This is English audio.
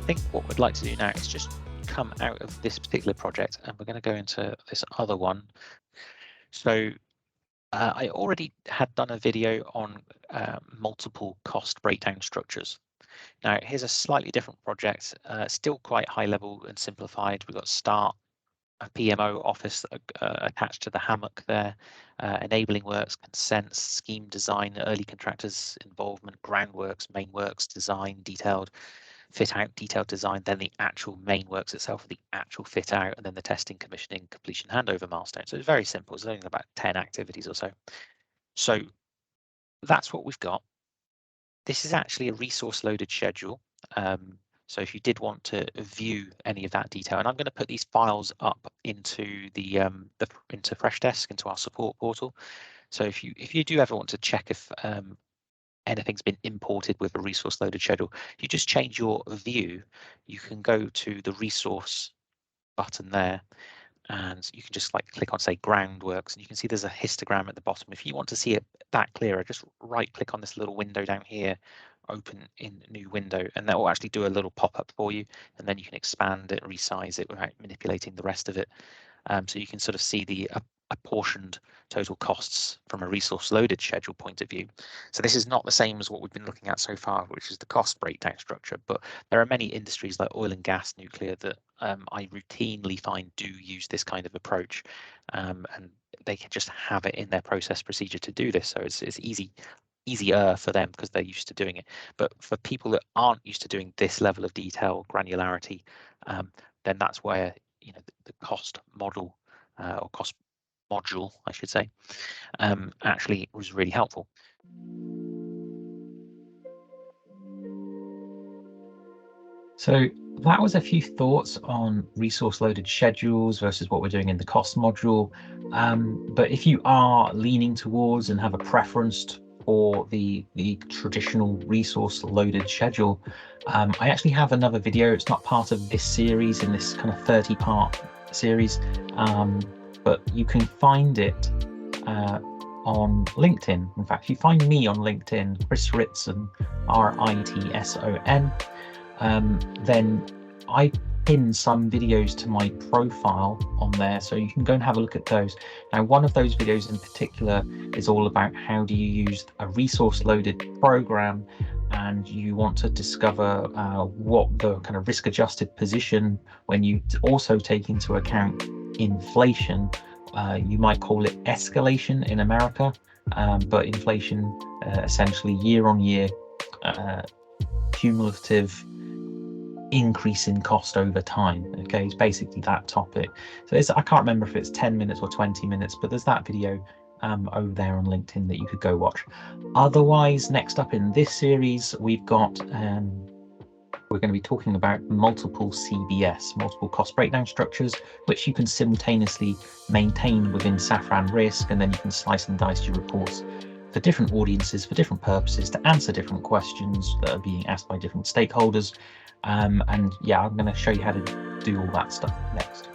think what we'd like to do now is just come out of this particular project and we're going to go into this other one. So I already had done a video on multiple cost breakdown structures. Now here's a slightly different project, still quite high level and simplified. We've got start, a PMO office attached to the hammock there, enabling works, consents, scheme design, early contractors involvement, groundworks, main works, design, detailed fit out, detailed design, then the actual main works itself, the actual fit out, and then the testing, commissioning, completion, handover milestone. So it's very simple. It's only about 10 activities or so. So that's what we've got. This is actually a resource loaded schedule. So if you did want to view any of that detail, and I'm going to put these files up into into Freshdesk, into our support portal. So if you do ever want to check if anything's been imported with a resource loaded schedule, you just change your view. You can go to the resource button there, and you can just like click on, say, groundworks, and you can see there's a histogram at the bottom. If you want to see it that clearer, just right click on this little window down here, open in new window, and that will actually do a little pop-up for you, and then you can expand it, resize it without manipulating the rest of it. So you can sort of see the apportioned total costs from a resource loaded schedule point of view. So this is not the same as what we've been looking at so far, which is the cost breakdown structure, but there are many industries like oil and gas, nuclear, that I routinely find do use this kind of approach, and they can just have it in their process procedure to do this. So it's easier for them because they're used to doing it. But for people that aren't used to doing this level of detail, granularity, then that's where the cost model or cost module, I should say, actually was really helpful. So that was a few thoughts on resource loaded schedules versus what we're doing in the cost module. But if you are leaning towards and have a preference for the traditional resource loaded schedule, I actually have another video. It's not part of this series, in this kind of 30-part series, but you can find it on LinkedIn. In fact, if you find me on LinkedIn, Chris Ritson, R-I-T-S-O-N, then I pin some videos to my profile on there, so you can go and have a look at those. Now, one of those videos in particular is all about how do you use a resource loaded program, and you want to discover what the kind of risk adjusted position, when you also take into account inflation, you might call it escalation in America, but inflation, essentially year on year cumulative increase in cost over time. Okay, it's basically that topic. So I can't remember if it's 10 minutes or 20 minutes, but there's that video over there on LinkedIn that you could go watch. Otherwise, next up in this series, we've got we're going to be talking about multiple CBS, multiple cost breakdown structures, which you can simultaneously maintain within Safran Risk, and then you can slice and dice your reports for different audiences, for different purposes, to answer different questions that are being asked by different stakeholders. And yeah, I'm going to show you how to do all that stuff next.